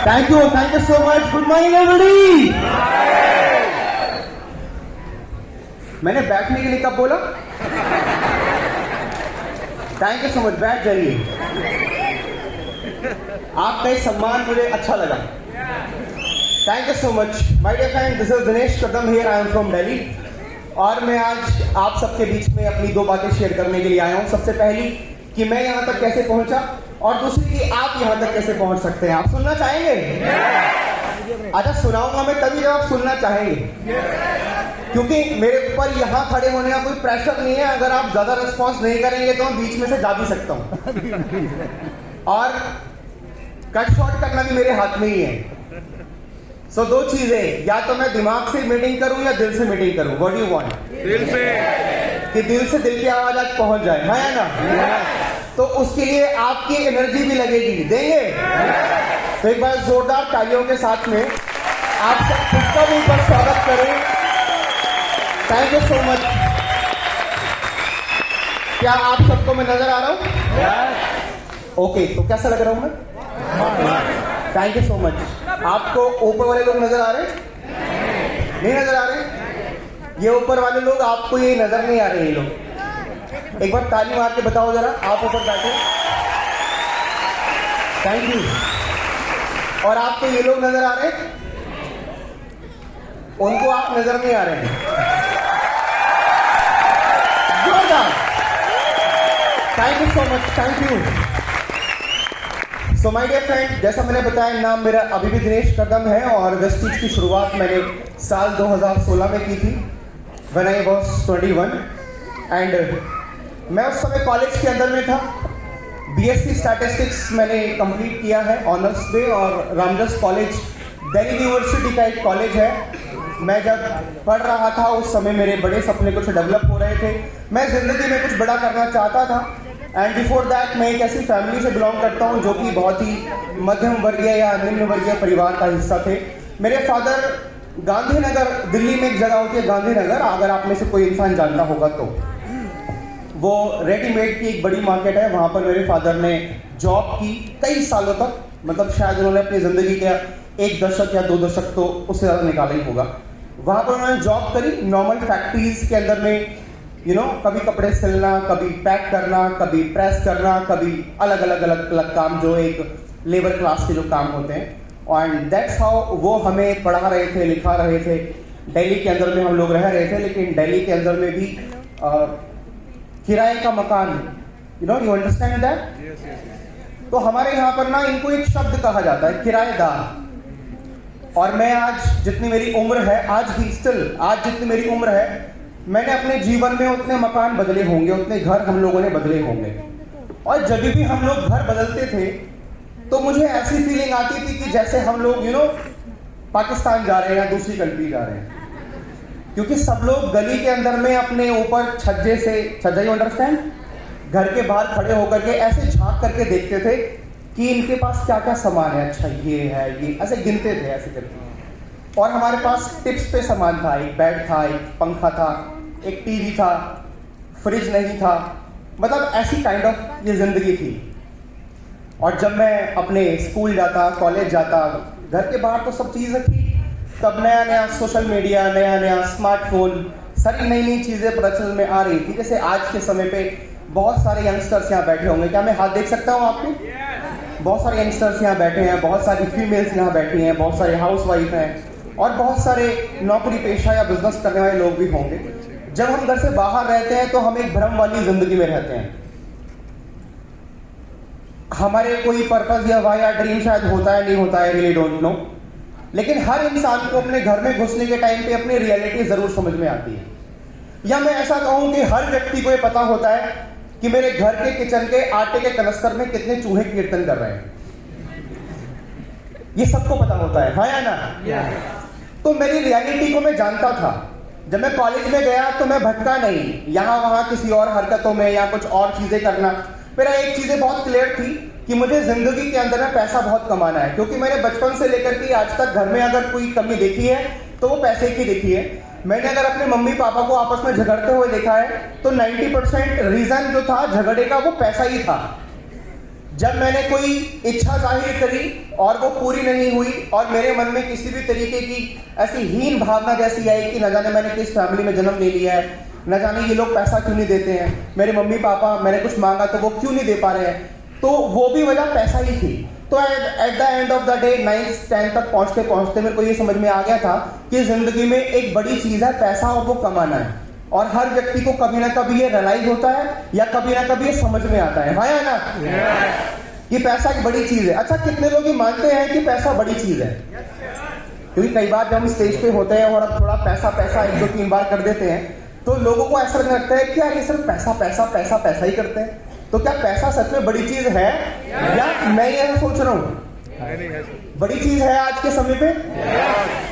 Thank you so much. Good morning, everybody. मैंने बैठने के लिए कब बोला? Thank you so much. बैठ जाइए. आपका ये सम्मान मुझे अच्छा लगा. Thank you so much. My dear friend, this is Dinesh Kadam here. I am from Delhi. और मैं आज आप सबके बीच में अपनी दो बातें शेयर करने के लिए आया हूँ. सबसे पहली कि मैं यहाँ तक कैसे पहुंचा, और दूसरी कि आप यहाँ तक कैसे पहुंच सकते हैं. आप सुनना चाहेंगे? अच्छा, सुनाऊंगा मैं तभी जब आप सुनना चाहेंगे, क्योंकि मेरे ऊपर यहाँ खड़े होने का कोई प्रेशर नहीं है. अगर आप ज्यादा रिस्पॉन्स नहीं करेंगे तो मैं बीच में से जा भी सकता हूँ, और कट शॉर्ट करना भी मेरे हाथ में ही है. सो दो चीजें, या तो मैं दिमाग से मीटिंग करूं या दिल से मीटिंग करूं. What do you want? दिल से. कि दिल से दिल की आवाज आज पहुंच जाए, है ना? तो उसके लिए आपकी एनर्जी भी लगेगी. देंगे? तो एक बार जोरदार तालियों के साथ में आप सब सबका भी ऊपर स्वागत करें. Thank you so much. क्या आप सबको मैं नजर आ रहा हूं? ओके, तो कैसा लग रहा हूं मैं? Thank you so much. आपको ऊपर वाले लोग नजर आ रहे हैं? नहीं नजर आ रहे? ये ऊपर वाले लोग आपको ये नजर नहीं आ रहे. ये लोग एक बार ताली मार के बताओ जरा. आप ऊपर बैठे. Thank you. और आपको ये लोग नजर आ रहे हैं? उनको आप नजर नहीं आ रहे हैं. जोरदार. Thank you so much. Thank you. So my dear friend, जैसा मैंने बताया, नाम मेरा अभी भी दिनेश कदम है, और वेस्टीज की शुरुआत मैंने साल 2016 में की थी, व्हेन आई वाज 21. एंड मैं उस समय कॉलेज के अंदर में था. बीएससी स्टैटिस्टिक्स मैंने कंप्लीट किया है ऑनर्स पे, और रामदास कॉलेज दिल्ली यूनिवर्सिटी का एक कॉलेज है. मैं जब पढ़ रहा था उस समय मेरे बड़े सपने कुछ डेवलप हो रहे थे. मैं जिंदगी में कुछ बड़ा करना चाहता था. एंड बिफोर दैट मैं एक ऐसी फैमिली से बिलोंग करता हूँ जो कि बहुत ही मध्यम वर्गीय या निम्न वर्गीय परिवार का हिस्सा थे. मेरे फादर गांधीनगर, दिल्ली में एक जगह होती है गांधीनगर, अगर आप में से कोई इंसान जानता होगा तो, वो रेडीमेड की एक बड़ी मार्केट है. वहाँ पर मेरे फादर ने जॉब की कई सालों तक. मतलब शायद उन्होंने अपनी ज़िंदगी का 1 दशक या 2 दशक तो उससे ज़्यादा निकाला ही होगा. वहाँ पर उन्होंने जॉब करी नॉर्मल फैक्ट्रीज के अंदर में. कभी कपड़े सिलना, कभी पैक करना, कभी प्रेस करना, कभी अलग अलग काम जो एक लेबर क्लास के जो काम होते हैं. एंड दैट्स हाउ वो हमें पढ़ा रहे थे, लिखा रहे थे. दिल्ली के अंदर में हम लोग रह रहे थे, लेकिन दिल्ली के अंदर में भी किराए का मकान, यू अंडरस्टैंड दैट. तो हमारे यहाँ पर ना इनको एक शब्द कहा जाता है, किराएदार. और मैं आज जितनी मेरी उम्र है, आज भी स्टिल आज जितनी मेरी उम्र है, मैंने अपने जीवन में उतने मकान बदले होंगे, उतने घर हम लोगों ने बदले होंगे. और जब भी हम लोग घर बदलते थे तो मुझे ऐसी फीलिंग आती थी कि जैसे हम लोग पाकिस्तान जा रहे हैं या दूसरी कंट्री जा रहे हैं. क्योंकि सब लोग गली के अंदर में अपने ऊपर छज्जा यू अंडरस्टैंड, घर के बाहर खड़े होकर के ऐसे झांक करके देखते थे कि इनके पास क्या क्या सामान है. अच्छा ये है, ये ऐसे गिनते थे ऐसे करके. और हमारे पास टिप्स पे सामान था. एक बेड था, एक पंखा था, एक टीवी था, फ्रिज नहीं था. मतलब ऐसी काइंड ऑफ ये जिंदगी थी. और जब मैं अपने स्कूल जाता, कॉलेज जाता, घर के बाहर तो सब चीज़ें थी. तब नया नया सोशल मीडिया, नया नया स्मार्टफोन, सारी नई नई चीज़ें प्रचलन में आ रही थी. जैसे आज के समय पे बहुत सारे यंगस्टर्स यहाँ बैठे होंगे. क्या मैं हाथ देख सकता हूँ आपके? बहुत सारे यंगस्टर्स यहाँ बैठे हैं, बहुत सारी फीमेल्स यहाँ बैठी हैं, बहुत सारे हाउस वाइफ हैं, और बहुत सारे नौकरी पेशा या बिजनेस करने वाले लोग भी होंगे. जब हम घर से बाहर रहते हैं तो हम एक भ्रम वाली जिंदगी में रहते हैं. हमारे कोई पर्पस या वाई या ड्रीम शायद होता है, नहीं होता है, रियली डोंट नो. लेकिन हर इंसान को अपने घर में घुसने के टाइम पे अपनी रियलिटी जरूर समझ में आती है. या मैं ऐसा कहूं कि हर व्यक्ति को ये पता होता है कि मेरे घर के किचन के आटे के कनस्तर में कितने चूहे कीर्तन कर रहे हैं. ये सबको पता होता है या ना? तो मेरी रियलिटी को मैं जानता था. जब मैं कॉलेज में गया तो मैं भटका नहीं यहाँ वहाँ किसी और हरकतों में या कुछ और चीजें करना. मेरा एक चीजें बहुत क्लियर थी कि मुझे जिंदगी के अंदर में पैसा बहुत कमाना है. क्योंकि मैंने बचपन से लेकर के आज तक घर में अगर कोई कमी देखी है तो वो पैसे की देखी है. मैंने अगर अपने मम्मी पापा को आपस में झगड़ते हुए देखा है तो 90% रीजन जो था झगड़े का वो पैसा ही था. जब मैंने कोई इच्छा जाहिर करी और वो पूरी नहीं हुई और मेरे मन में किसी भी तरीके की ऐसी हीन भावना जैसी आई कि न जाने मैंने किस फैमिली में जन्म ले लिया है, न जाने ये लोग पैसा क्यों नहीं देते हैं, मेरे मम्मी पापा मैंने कुछ मांगा तो वो क्यों नहीं दे पा रहे हैं, तो वो भी वजह पैसा ही थी। तो at the end of the day 9th 10th तक पहुंचते पहुंचते मेरे को ये समझ में आ गया था कि जिंदगी में एक बड़ी चीज है पैसा और वो कमाना है, और हर व्यक्ति को कभी ना कभी ये रियलाइज होता है या कभी ना कभी ये समझ में आता है, हाँ या ना, कि पैसा एक बड़ी चीज है। अच्छा, कितने लोग ये मानते हैं कि पैसा बड़ी चीज है? क्योंकि कई बार जब हम स्टेज पे होते हैं और अब थोड़ा पैसा पैसा 1-2-3 बार कर देते हैं तो लोगों को ऐसा लगता है कि यार ये सिर्फ पैसा पैसा पैसा पैसा ही करते हैं। तो क्या पैसा सच में बड़ी चीज है या मैं ये सोच रहा हूँ बड़ी चीज है आज के समय पे?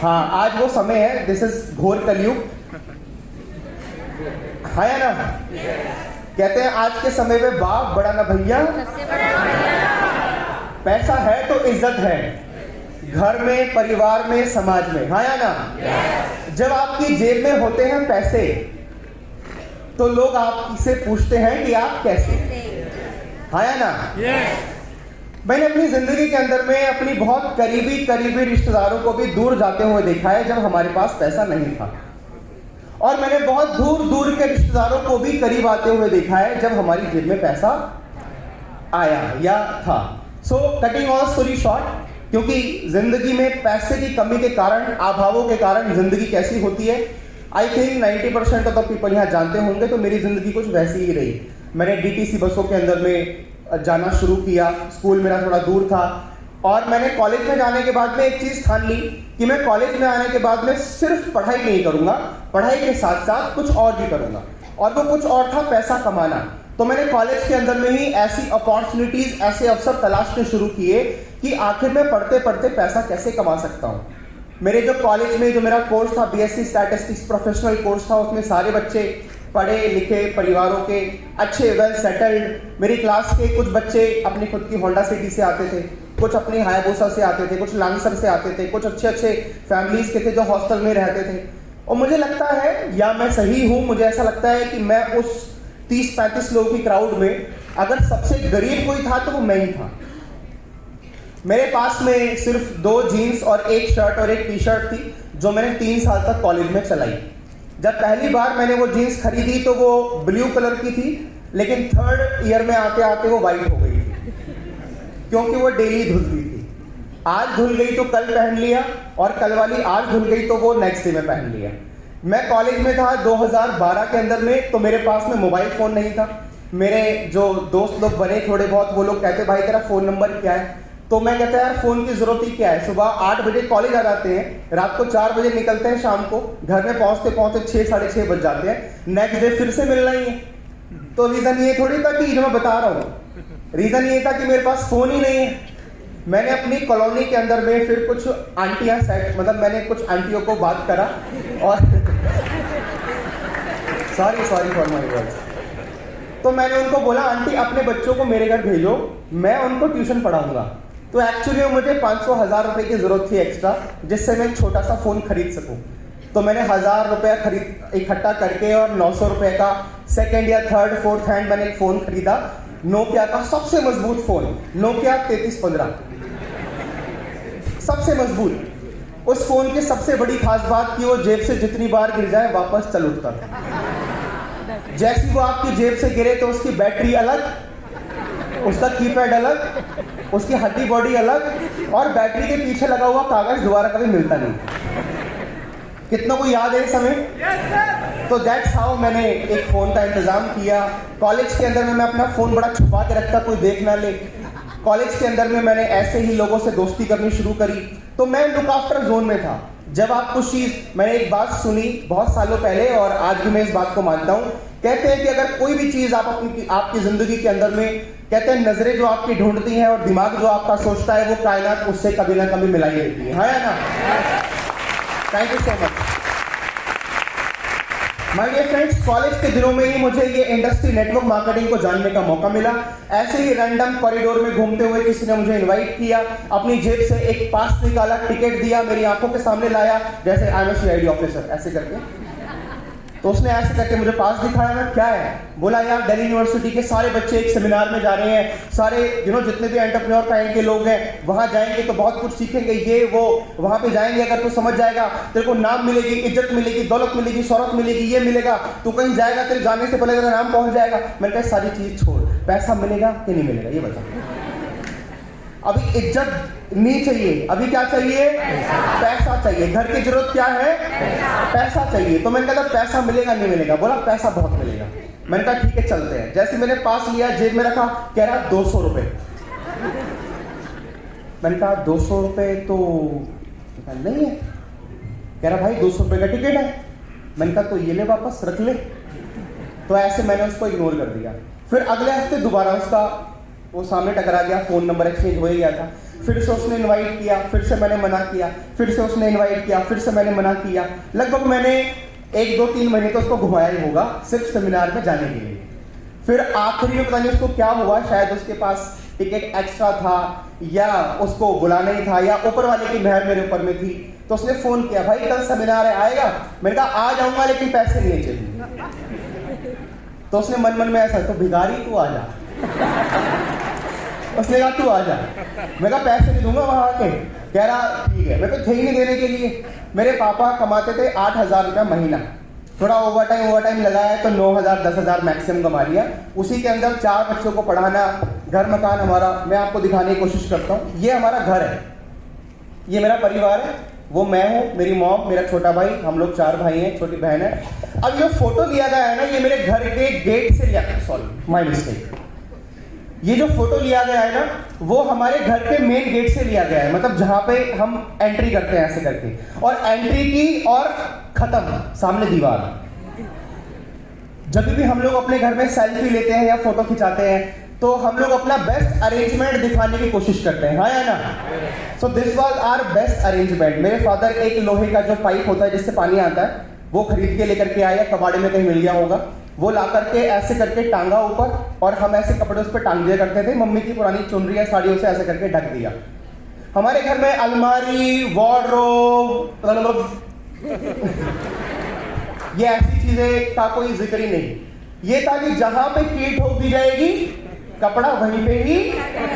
हाँ, आज वो समय है, दिस इज घोर कलयुग, हाँ या ना? कहते हैं आज के समय में बाप बड़ा ना भैया, पैसा है तो इज्जत है घर में, परिवार में, समाज में, हाँ या ना? जब आपकी जेब में होते हैं पैसे तो लोग आपसे पूछते हैं कि आप कैसे, हाँ या ना? मैंने अपनी जिंदगी के अंदर में अपनी बहुत करीबी रिश्तेदारों को भी दूर जाते हुए देखा है जब हमारे पास पैसा नहीं था, और मैंने बहुत दूर के रिश्तेदारों को भी करीब आते हुए देखा है जब हमारी जेब में पैसा आया या था। सो कटिंग ऑल स्टोरी शॉर्ट, क्योंकि जिंदगी में पैसे की कमी के कारण, अभावों के कारण जिंदगी कैसी होती है, I think 90% of the people यहाँ जानते होंगे। तो मेरी जिंदगी कुछ वैसी ही रही। मैंने डीटीसी बसों के अंदर में जाना शुरू किया, स्कूल मेरा थोड़ा दूर था, और मैंने कॉलेज में जाने के बाद में एक चीज ठान ली कि मैं कॉलेज में आने के बाद में सिर्फ पढ़ाई नहीं करूंगा, पढ़ाई के साथ साथ कुछ और भी करूंगा, और वो कुछ और था पैसा कमाना। तो मैंने कॉलेज के अंदर में ही ऐसी अपॉर्चुनिटीज, ऐसे अवसर तलाशने शुरू किए कि आखिर मैं पढ़ते पढ़ते पैसा कैसे कमा सकता हूँ। मेरे जो कॉलेज में जो मेरा कोर्स था बीएससी स्टैटिस्टिक्स प्रोफेशनल कोर्स था, उसमें सारे बच्चे पढ़े लिखे परिवारों के, अच्छे वेल सेटल्ड। मेरी क्लास के कुछ बच्चे अपनी खुद की होंडा सिटी से आते थे, कुछ अपनी हायाबुसा से आते थे, कुछ लांसर से आते थे, कुछ अच्छे फैमिलीज के थे जो हॉस्टल में रहते थे। और मुझे लगता है, या मैं सही हूँ, मुझे ऐसा लगता है कि मैं उस 30-35 लोगों की क्राउड में अगर सबसे गरीब कोई था तो वो मैं ही था। मेरे पास में सिर्फ 2 जीन्स और 1 शर्ट और 1 टी शर्ट थी जो मैंने 3 साल तक कॉलेज में चलाई। जब पहली बार मैंने वो जीन्स खरीदी तो वो ब्लू कलर की थी, लेकिन 3rd ईयर में आते आते वो वाइट हो गई थी, क्योंकि वो डेली धुलती थी। आज धुल गई तो कल पहन लिया, और कल वाली आज धुल गई तो वो नेक्स्ट डे में पहन लिया। मैं कॉलेज में था 2012 के अंदर में, तो मेरे पास में मोबाइल फोन नहीं था। मेरे जो दोस्त लोग बने थोड़े बहुत, वो लोग कहते भाई तेरा फोन नंबर क्या है? तो मैं कहता यार फोन की जरूरत ही क्या है, सुबह 8 बजे कॉलेज आ जाते हैं, रात को 4 बजे निकलते हैं, शाम को घर में पहुंचते पहुंचते 6-6:30 बज जाते हैं, नेक्स्ट डे फिर से मिलना ही है। तो रीजन ये थोड़ी था कि जो मैं बता रहा हूँ, रीजन ये था कि मेरे पास फोन ही नहीं है। मैंने अपनी कॉलोनी के अंदर में फिर कुछ आंटियां सेट, मतलब मैंने कुछ आंटियों को बात करा, और सॉरी फॉर माय वर्ड्स, तो मैंने उनको बोला आंटी अपने बच्चों को मेरे घर भेजो, मैं उनको ट्यूशन पढ़ाऊंगा। तो एक्चुअली मुझे 500-1000 रुपए की जरूरत थी एक्स्ट्रा, जिससे मैं एक छोटा सा फोन खरीद सकूं। तो मैंने 1000 रुपया खरीद इकट्ठा करके और 900 रुपए का 2nd या 3rd 4th हैंड मैंने एक फोन खरीदा, नोकिया का सबसे मजबूत फोन, नोकिया 3315, सबसे मजबूत। उस फोन की सबसे बड़ी खास बात कि वो जेब से जितनी बार गिर जाए वापस चल उठता था। जैसी वो आपकी जेब से गिरे तो उसकी बैटरी अलग, उसका कीपैड अलग, उसकी हड्डी बॉडी अलग, और बैटरी के पीछे लगा हुआ कागज दोबारा कभी मिलता नहीं। कितना को याद है इस समय? तो दैट्स हाउ मैंने एक फोन का इंतजाम किया। कॉलेज के अंदर में मैं अपना फोन बड़ा छुपा के रखता, कोई देख ना ले। कॉलेज के अंदर में मैंने ऐसे ही लोगों से दोस्ती करनी शुरू करी, तो मैं लुक आफ्टर जोन में था। जब आप कुछ चीज, मैंने एक बात सुनी बहुत सालों पहले और आज भी मैं इस बात को मानता हूं, कहते हैं कि अगर कोई भी चीज आप आपकी जिंदगी के अंदर में, कहते हैं नजरें जो आपकी ढूंढती हैं और दिमाग जो आपका सोचता है, वो कायनात उससे कभी ना कभी मिलाई देती है, हाँ या ना? Thank you so much my dear friends. College के दिनों में ही मुझे ये इंडस्ट्री नेटवर्क मार्केटिंग को जानने का मौका मिला। ऐसे ही रैंडम कॉरिडोर में घूमते हुए किसी ने मुझे इनवाइट किया, अपनी जेब से एक पास निकाला, टिकट दिया, मेरी आंखों के सामने लाया, जैसे I am a CID officer ऐसे करके। तो उसने ऐसे करके मुझे पास दिखाया, मैं क्या है, बोला यार दिल्ली यूनिवर्सिटी के सारे बच्चे एक सेमिनार में जा रहे हैं, सारे जितने भी एंटरप्रेन्योर काइंड के लोग हैं वहां जाएंगे तो बहुत कुछ सीखेंगे, ये वो, वहां पे जाएंगे अगर तू समझ जाएगा तेरे को नाम मिलेगी, इज्जत मिलेगी, दौलत मिलेगी, शौहरत मिलेगी, ये मिलेगा, तू कहीं जाएगा तेरे जाने से पहले तेरा नाम पहुंच जाएगा। मैंने कहा सारी चीज छोड़, पैसा मिलेगा कि नहीं मिलेगा ये बता। अभी इज्जत नहीं चाहिए, अभी क्या चाहिए, पैसा चाहिए। घर की जरूरत क्या है, पैसा चाहिए। तो मैंने कहा पैसा मिलेगा नहीं मिलेगा, बोला पैसा बहुत मिलेगा। मैंने कहा ठीक है चलते हैं। जैसे मैंने पास लिया, जेब में रखा, कह रहा 200 रुपए। मैंने कहा 200 रुपए तो नहीं है। कह रहा भाई 200 रुपए का टिकट है। मैंने कहा तो ये ले वापस रख ले। तो ऐसे मैंने उसको इग्नोर कर दिया। फिर अगले हफ्ते दोबारा उसका वो सामने टकरा गया, फोन नंबर एक्सचेंज हो ही गया था। फिर से उसने इनवाइट किया, फिर से मैंने मना किया, फिर से उसने इनवाइट किया, फिर से मैंने मना किया। लगभग मैंने 1, 2, 3 महीने तो उसको घुमाया ही होगा सिर्फ सेमिनार में जाने के लिए। फिर आखिरी में पता नहीं उसको क्या हुआ, शायद उसके पास टिकट एक्स्ट्रा था या उसको बुलाना ही था या ऊपर वाले की मेहर मेरे ऊपर में थी। तो उसने फोन किया, भाई कल सेमिनार है आएगा? मैंने कहा आ जाऊंगा लेकिन पैसे नहीं चाहिए। तो उसने मन मन में ऐसा, तो भिखारी तू आ जा। उसने कहा तू आ जा। मैं कहा पैसे नहीं दूंगा वहां आके। कह रहा ठीक है। मैं तो थे ही नहीं देने के लिए। मेरे पापा कमाते थे 8,000 रुपया महीना, थोड़ा ओवर टाइम लगाया तो 9,000 10,000 मैक्सिमम कमा लिया। उसी के अंदर 4 बच्चों को पढ़ाना, घर मकान हमारा, मैं आपको दिखाने की कोशिश करता हूँ। ये हमारा घर है, ये मेरा परिवार है, वो मैं हूँ, मेरी मॉम, मेरा छोटा भाई, हम लोग 4 भाई हैं, छोटी बहन है। अब ये फोटो लिया गया है ना, ये मेरे घर के गेट से लिया, सॉरी माय मिस्टेक। ये जो फोटो लिया गया है ना, वो हमारे घर के मेन गेट से लिया गया है, मतलब जहां पे हम एंट्री करते हैं ऐसे करके, और एंट्री की और खत्म सामने दीवार। जब भी हम लोग अपने घर में सेल्फी लेते हैं या फोटो खिंचाते हैं तो हम लोग अपना बेस्ट अरेंजमेंट दिखाने की कोशिश करते हैं, हाँ या ना? So this was our best arrangement. मेरे फादर एक लोहे का जो पाइप होता है जिससे पानी आता है, वो खरीद के लेकर के आए, कबाड़े में कहीं मिल गया होगा, वो ला करके ऐसे करके टांगा ऊपर, और हम ऐसे कपड़े उस पर टांग दिया करते थे। मम्मी की पुरानी चुनरी या साड़ियों से ऐसे करके ढक दिया। हमारे घर में अलमारी, वार्डरोब, ये ऐसी चीजें का कोई जिक्र ही नहीं। ये था कि जहां पे कीट ठोक दी जाएगी, कपड़ा वहीं पे ही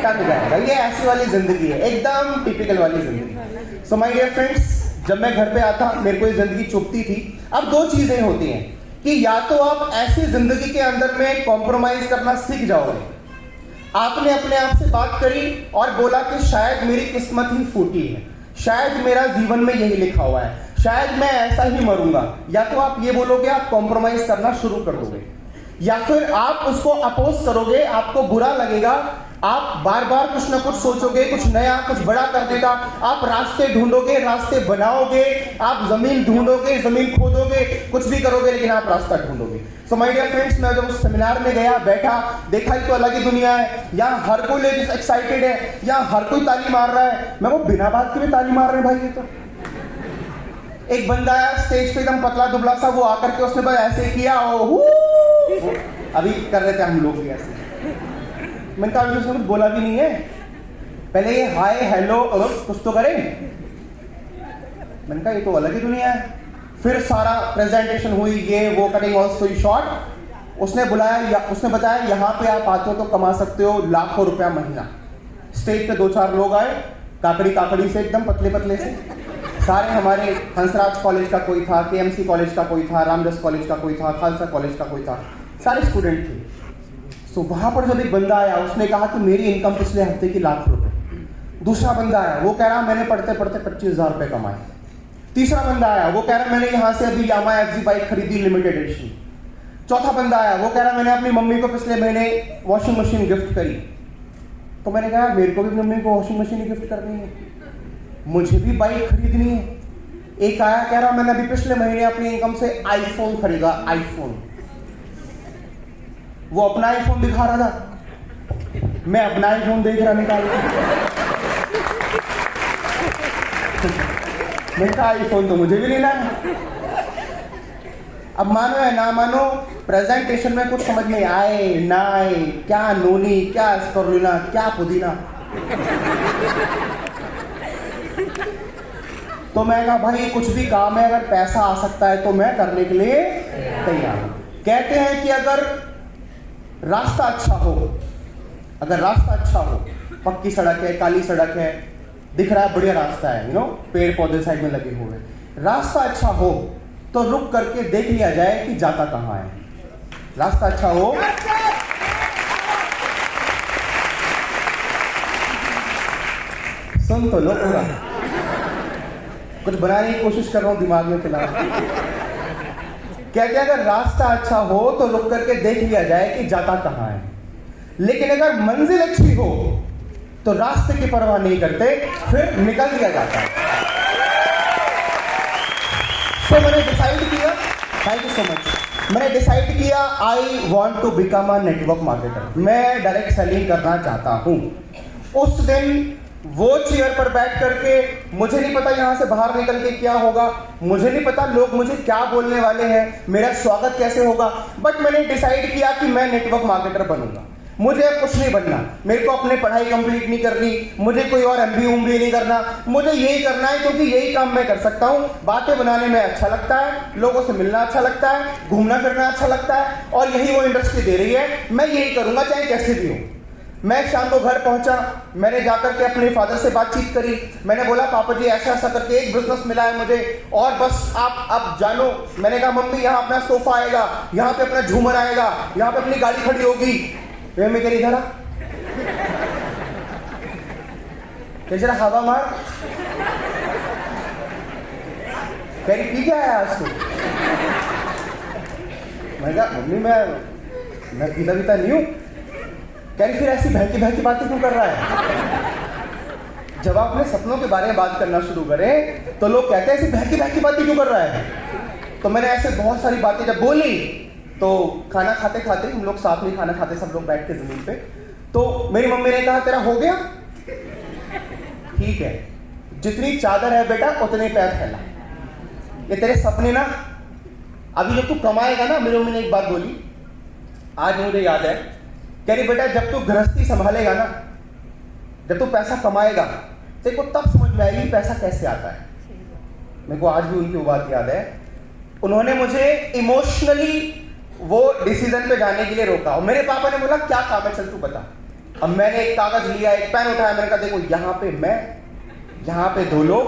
टंग जाएगा। ये ऐसी वाली जिंदगी है, एकदम टिपिकल वाली जिंदगी। सो माय डियर फ्रेंड्स, जब मैं घर पे आता मेरे को ये जिंदगी चुभती थी। अब 2 चीजें होती हैं कि या तो आप ऐसी जिंदगी के अंदर में कॉम्प्रोमाइज करना सीख जाओगे। आपने अपने आप से बात करी और बोला कि शायद मेरी किस्मत ही फूटी है, शायद मेरा जीवन में यही लिखा हुआ है, शायद मैं ऐसा ही मरूंगा। या तो आप ये बोलोगे, आप कॉम्प्रोमाइज करना शुरू कर दोगे, या फिर आप उसको अपोज करोगे, आपको बुरा लगेगा, आप बार बार कुछ ना कुछ सोचोगे, कुछ नया, कुछ बड़ा कर देगा, आप रास्ते ढूंढोगे, रास्ते बनाओगे, आप जमीन ढूंढोगे, जमीन खोदोगे, कुछ भी करोगे, लेकिन आप रास्ता ढूंढोगे। सो माय डियर फ्रेंड्स, मैं जब उस सेमिनार में गया, बैठा, देखा ही तो अलग ही दुनिया है। यहाँ हर कोई लेडीज एक्साइटेड है, यहाँ हर कोई ताली मार रहा है। मैं वो बिना बात के भी ताली मार रहे हैं भाई। ये तो एक बंदा आया स्टेज पे, एकदम पतला दुबला सा, वो आकर के उसने बस ऐसे किया, अभी कर रहे थे हम लोग भी ऐसे। मैंने कहा उसने कुछ बोला भी नहीं है, पहले ये हाय हेलो और कुछ तो करे। मैंने कहा ये तो अलग ही दुनिया है। फिर सारा प्रेजेंटेशन हुई, ये वो, कटिंग ऑल स्टोरी शॉर्ट, उसने बुलाया, उसने बताया यहाँ पे आप आते हो तो कमा सकते हो लाखों रुपया महीना। स्टेज पे 2-4 लोग आए, काकड़ी से, एकदम पतले पतले से, सारे हमारे हंसराज कॉलेज का कोई था, KMC कॉलेज का कोई था, रामदास कॉलेज का कोई था, खालसा कॉलेज का कोई था, सारे स्टूडेंट थे। सो वहां पर जब एक बंदा आया, उसने कहा कि मेरी इनकम पिछले हफ्ते की लाख रुपए। दूसरा बंदा आया, वो कह रहा मैंने पढ़ते पढ़ते 25,000 रुपए कमाए। तीसरा बंदा आया, वो कह रहा मैंने यहाँ से अभी यामा FZ बाइक खरीदी लिमिटेड एडिशन। चौथा बंदा आया, वो कह रहा मैंने अपनी मम्मी को पिछले महीने वॉशिंग मशीन गिफ्ट करी। तो मैंने कहा मेरे को भी मम्मी को वॉशिंग मशीन गिफ्ट करनी है, मुझे भी बाइक खरीदनी है। एक आया, कह रहा मैंने अभी पिछले महीने अपनी इनकम से आईफोन खरीदा, आईफोन। वो अपना आईफोन दिखा रहा था, मैं अपना आईफोन देख रहा, निकाल मैं कहा आईफोन तो मुझे भी लेना है। अब मानो या ना मानो, प्रेजेंटेशन में कुछ समझ में आए ना आए, क्या नोनी, क्या स्परुलिना, क्या पुदीना, तो मैं कहा भाई कुछ भी काम है, अगर पैसा आ सकता है तो मैं करने के लिए ही आ गया। कहते हैं कि अगर रास्ता अच्छा हो, पक्की सड़क है, काली सड़क है, दिख रहा है बढ़िया रास्ता है, पेड़ पौधे साइड में लगे हुए, रास्ता अच्छा हो तो रुक करके देख लिया जाए कि जाता कहां है। रास्ता अच्छा हो, सुन तो लो पूरा, कुछ बनाने की कोशिश कर रहा हूं दिमाग में फिलहाल। कहते हैं अगर रास्ता अच्छा हो तो रुक करके देख लिया जाए कि जाता कहां है, लेकिन अगर मंजिल अच्छी हो तो रास्ते की परवाह नहीं करते, फिर निकल दिया जाता है। सो मैंने डिसाइड किया, थैंक यू सो मच, मैंने डिसाइड किया I want to become a network marketer. मैं डायरेक्ट सेलिंग करना चाहता हूं। उस दिन वो चेयर पर बैठ करके, मुझे नहीं पता यहां से बाहर निकल के क्या होगा, मुझे नहीं पता लोग मुझे क्या बोलने वाले हैं, मेरा स्वागत कैसे होगा, बट मैंने डिसाइड किया कि मैं नेटवर्क मार्केटर बनूंगा। मुझे अब कुछ नहीं बनना, मेरे को अपनी पढ़ाई कंप्लीट नहीं करनी, मुझे कोई और MBA नहीं करना, मुझे यही करना है क्योंकि यही काम मैं कर सकता हूं। बातें बनाने में अच्छा लगता है, लोगों से मिलना अच्छा लगता है, घूमना फिरना अच्छा लगता है, और यही वो इंडस्ट्री दे रही है, मैं यही करूंगा चाहे कैसे भी हो। मैं शाम को घर पहुंचा, मैंने जाकर के अपने फादर से बातचीत करी, मैंने बोला पापा जी ऐसा ऐसा करके एक बिजनेस मिला है मुझे, और बस आप अब जानो। मैंने कहा मम्मी यहाँ अपना सोफा आएगा, यहाँ पे अपना झूमर आएगा, यहाँ पे अपनी गाड़ी खड़ी होगी। मैं कह रही इधर आ, जरा हवा मार, कह रही पी क्या है आज तू? मैं कहा मम्मी मैं पीता नहीं हूं। कह रही फिर ऐसी बहकी बातें क्यों कर रहा है? जब आप अपने सपनों के बारे में बात करना शुरू करें तो लोग कहते हैं ऐसी बहकी बातें क्यों कर रहा है। तो मैंने ऐसे बहुत सारी बातें जब बोली, तो खाना खाते खाते, हम लोग साथ में खाना खाते सब लोग बैठ के जमीन पे, तो मेरी मम्मी ने कहा तेरा हो गया, ठीक है, जितनी चादर है बेटा उतने पैर फैला, ये तेरे सपने ना, अभी जब तू कमाएगा ना, मेरी मम्मी ने एक बात बोली आज मुझे याद है, कह रही बेटा जब तू गृहस्थी संभालेगा ना, जब तू पैसा कमाएगा, तेरे को तब समझ में आएगी पैसा कैसे आता है। मेरे को आज भी उनकी वो बात याद है। उन्होंने मुझे इमोशनली वो डिसीजन पे जाने के लिए रोका, और मेरे पापा ने बोला क्या काम है, चल तू बता। अब मैंने एक कागज लिया, एक पेन उठाया, मैंने कहा देखो यहाँ पे मैं, यहाँ पे 2 लोग,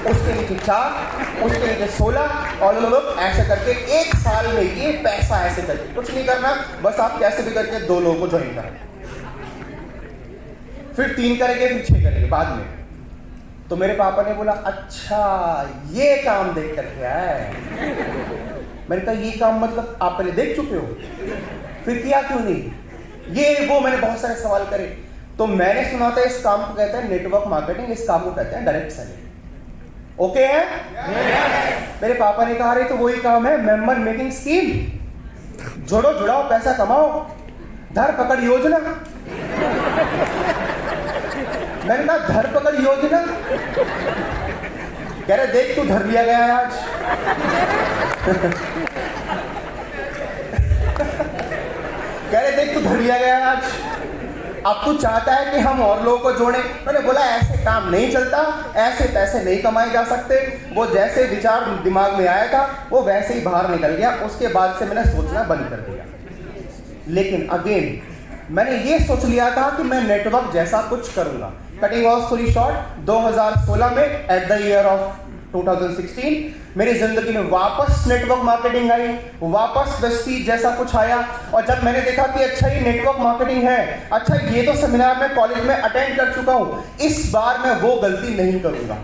उसके नीचे 4, उसके नीचे 16, और लोग ऐसे करके 1 साल में ये पैसा ऐसे करके, कुछ नहीं करना, बस आप कैसे भी करके 2 लोगों को ज्वाइन करें, फिर 3 करेंगे, फिर 6 करेंगे बाद में। तो मेरे पापा ने बोला अच्छा ये काम देख करके आए। मैंने कहा ये काम मतलब आप पहले देख चुके हो, फिर किया क्यों नहीं, ये वो, मैंने बहुत सारे सवाल करे। तो मैंने सुना था इस काम को कहते हैं नेटवर्क मार्केटिंग, इस काम को कहते हैं डायरेक्ट सेलिंग। ओके है? मेरे पापा ने कहा रहे तो वही काम है, मेंबर मेकिंग स्कीम, जोड़ो जुड़ाओ पैसा कमाओ, धर पकड़ योजना। मैंने कहा धर पकड़ योजना, कह रहे देख तू धर लिया गया है आज। कह रहे देख तू धर लिया गया है आज, अब तू चाहता है कि हम और लोगों को जोड़ें। मैंने बोला ऐसे काम नहीं चलता, ऐसे पैसे नहीं कमाए जा सकते। वो जैसे विचार दिमाग में आया था वो वैसे ही बाहर निकल गया। उसके बाद से मैंने सोचना बंद कर दिया। लेकिन अगेन मैंने ये सोच लिया था कि मैं नेटवर्क जैसा कुछ करूंगा। कटिंग ऑफ स्टोरी शॉर्ट, 2016 में एट द ईयर ऑफ 2016 मेरी जिंदगी में वापस नेटवर्क मार्केटिंग आई, वापस वेस्टीज जैसा कुछ आया। और जब मैंने देखा कि अच्छा ये नेटवर्क मार्केटिंग है, अच्छा ये तो सेमिनार में कॉलेज में अटेंड कर चुका हूं, इस बार मैं वो गलती नहीं करूंगा।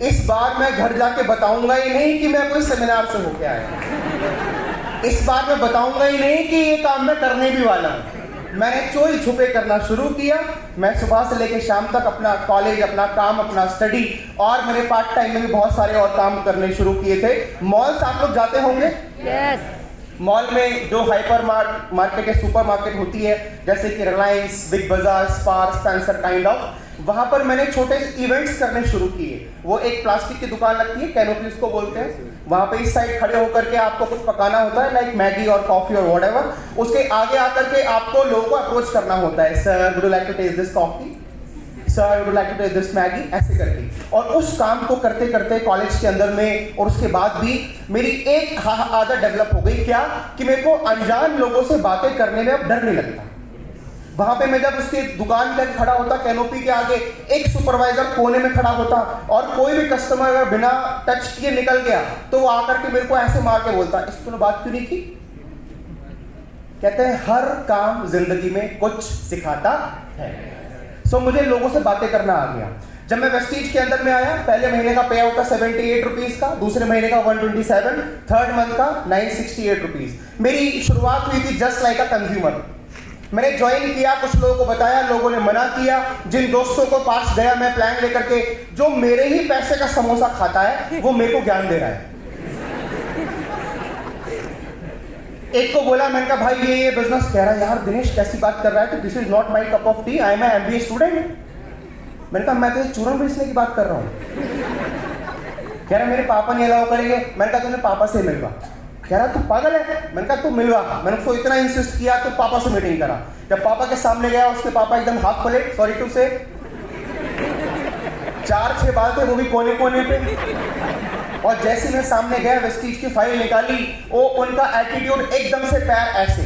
इस बार मैं घर जाके बताऊंगा ही नहीं कि मैं कोई सेमिनार से होके आया। इस बार मैं बताऊंगा ही नहीं कि ये काम मैं करने भी वाला हूं। मैंने चोरी छुपे करना शुरू किया। मैं सुबह से लेकर शाम तक अपना कॉलेज, अपना काम, अपना स्टडी, और मेरे पार्ट टाइम में भी बहुत सारे और काम करने शुरू किए थे। मॉल्स आप लोग जाते होंगे? यस। मॉल में जो हाइपर मार्केट या सुपर मार्केट होती है, जैसे कि रिलायंस, बिग बाजार, स्पार, स्पेंसर काइंड ऑफ, वहां पर मैंने छोटे इवेंट्स करने शुरू किए। वो एक प्लास्टिक की दुकान लगती है, कैनोपी उसको बोलते हैं। वहां पे इस साइड खड़े होकर के आपको कुछ पकाना होता है, लाइक मैगी और कॉफी और व्हाटएवर। उसके आगे आकर के आपको लोगों को अप्रोच करना होता है, sir would you like to taste this coffee, sir would you like to taste this Maggi, ऐसे करके। और उस काम को करते करते कॉलेज के अंदर में और उसके बाद भी मेरी एक आदत डेवलप हो गई, क्या कि मेरे को अनजान लोगों से बातें करने में अब डर नहीं लगता। वहां पे मैं जब उसकी दुकान पे खड़ा होता, कैनोपी के आगे एक सुपरवाइजर कोने में खड़ा होता और कोई भी कस्टमर अगर बिना टच किए निकल गया तो वो आकर के मेरे को ऐसे मार के बोलता, इसको तूने बात क्यों नहीं की? कहते हैं हर काम जिंदगी में कुछ सिखाता है। सो मुझे लोगों से बातें करना आ गया। जब मैं वेस्टीज के अंदर में आया, पहले महीने का पे आउट था 78 रुपीज का, दूसरे महीने का 127, थर्ड मंथ का 968 रुपीज। मेरी शुरुआत हुई थी जस्ट लाइक अ कंज्यूमर। मैंने ज्वाइन किया, कुछ लोगों को बताया, लोगों ने मना किया। जिन दोस्तों को पास गया मैं प्लान लेकर के, जो मेरे ही पैसे का समोसा खाता है वो मेरे को ज्ञान दे रहा है। एक को बोला, मैंने कहा भाई ये बिजनेस, कह रहा है यार दिनेश कैसी बात कर रहा है, तो this is not my cup of tea, I am a MBA student. मैंने कहा मैं तो चूरन बेचने की बात कर रहा हूँ। कह रहा मेरे पापा नहीं अलाउ करेंगे। मैंने कहा तूने पापा से मिलवा। कह रहा तू पागल है। मैंने कहा तू मिलवा। मैंने उसको इतना इंसिस्ट किया तो पापा से मीटिंग करा। जब पापा के सामने गया, उसके पापा एकदम हाथ खोले, सॉरी टू से 4-6 बाल थे, वो भी कोने कोने पे। और जैसे मैं सामने गया, वेस्टीज की फाइल निकाली, वो उनका एटीट्यूड एकदम से पैर ऐसे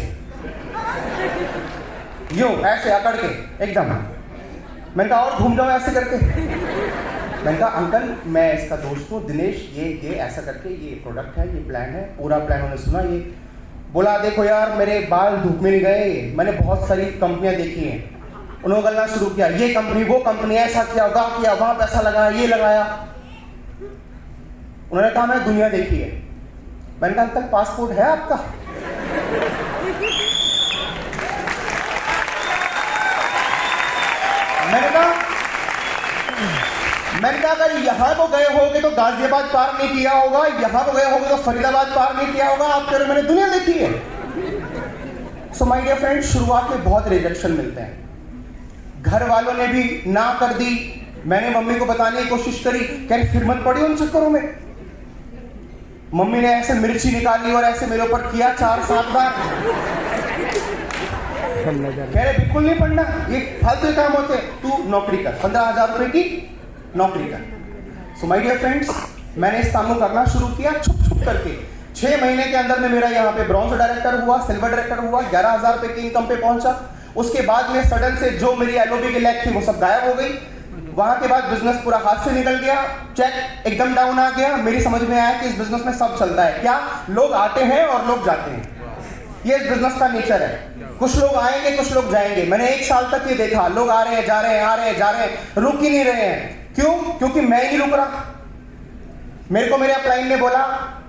यूं ऐसे अकड़ के एकदम। मैंने कहा और घूम जाओ ऐसे करके। मैंने कहा अंकल मैं इसका दोस्त हूँ दिनेश, ये ऐसा करके ये प्रोडक्ट है, ये प्लान है। पूरा प्लान उन्होंने सुना। ये बोला देखो यार मेरे बाल धूप में नहीं गए, मैंने बहुत सारी कंपनियां देखी हैं। उन्होंने गलना शुरू किया, ये कंपनी वो कंपनी, ऐसा किया वहां पैसा लगाया, ये लगाया। उन्होंने कहा मैं दुनिया देखी है। मैंने कहा अंकल पासपोर्ट है आपका? मैंने कहा अगर यहां को गए होगे तो गाजियाबाद पार नहीं किया होगा, यहां को गए होगे तो फरीदाबाद पार नहीं किया होगा, आप कह रहे मैंने दुनिया देखी है। सो माय डियर फ्रेंड्स, शुरुआत में बहुत रिजेक्शन मिलते हैं। घर वालों ने भी ना कर दी। मैंने मम्मी को बताने की कोशिश करी, कह रही फिर मत पड़ी उन चक्करों में। मम्मी ने ऐसे मिर्ची निकाली और ऐसे मेरे ऊपर किया 4-7 बार। कह रहे बिल्कुल नहीं पढ़ना, ये फालतू काम होते, तू नौकरी कर, 15,000 रुपए की नौकरी कर। सो माय डियर फ्रेंड्स, मैंने इस काम को करना शुरू किया छुप छुप करके। 6 महीने के अंदर में मेरा यहाँ पे ब्रॉन्ज डायरेक्टर हुआ, सिल्वर डायरेक्टर हुआ, 11,000 रुपए की इनकम पे पहुंचा। उसके बाद में सडन से जो मेरी LOB की लैग थी वो सब गायब हो गई। वहां के बाद बिजनेस पूरा हाथ से निकल गया, चेक एकदम डाउन आ गया। मेरी समझ में आया कि इस बिजनेस में सब चलता है क्या, लोग आते हैं और लोग जाते हैं, ये इस बिजनेस का नेचर है। कुछ लोग आएंगे, कुछ लोग जाएंगे। मैंने 1 साल तक ये देखा, लोग आ रहे हैं जा रहे हैं, आ रहे हैं जा रहे हैं, रुक ही नहीं रहे हैं। क्यों? क्योंकि मैं ही रुक रहा। मेरे को मेरे अपलाइन ने बोला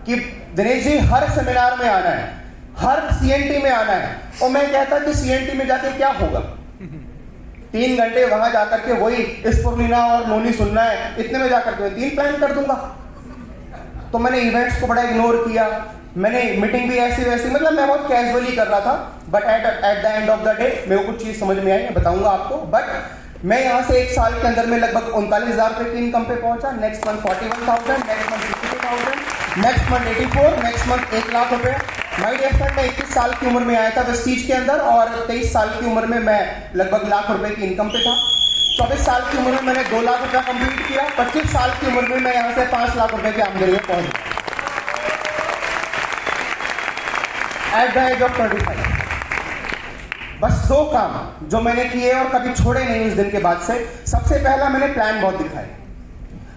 कि दिनेश जी हर सेमिनार में आना है, हर CNT में आना है। और मैं कहता कि CNT में जाके क्या होगा, 3 घंटे वहां जाकर के वही स्पुरलिना और नोनी सुनना है, इतने में जाकर के 3 प्लान कर दूंगा। तो मैंने इवेंट्स को बड़ा इग्नोर किया, मैंने मीटिंग भी ऐसी वैसी, मतलब मैं बहुत कैजुअली कर रहा था। But at the end of the day मेरे को कुछ चीज समझ में आई, मैं बताऊंगा आपको। बट मैं यहाँ से 1 साल के अंदर में लगभग 39,000 रुपए की इनकम पे पहुंचा। Next month 41,000, next month 52,000, next month 84, next month 1 lakh रुपए। माय डियर फ्रेंड, मैं 21 साल की उम्र में आया था वेस्टीज के अंदर और 23 साल की उम्र में मैं लगभग लाख रुपए की इनकम पे था। 24 साल की उम्र में मैंने 2 लाख रुपया कंप्लीट किया। 25 साल की उम्र में मैं यहाँ से 5 लाख रुपए की आमदनी में पहुंच गया एट द एज ऑफ 25। बस 2 काम जो मैंने किए और कभी छोड़े नहीं उस दिन के बाद से। सबसे पहला मैंने प्लान बहुत दिखाए,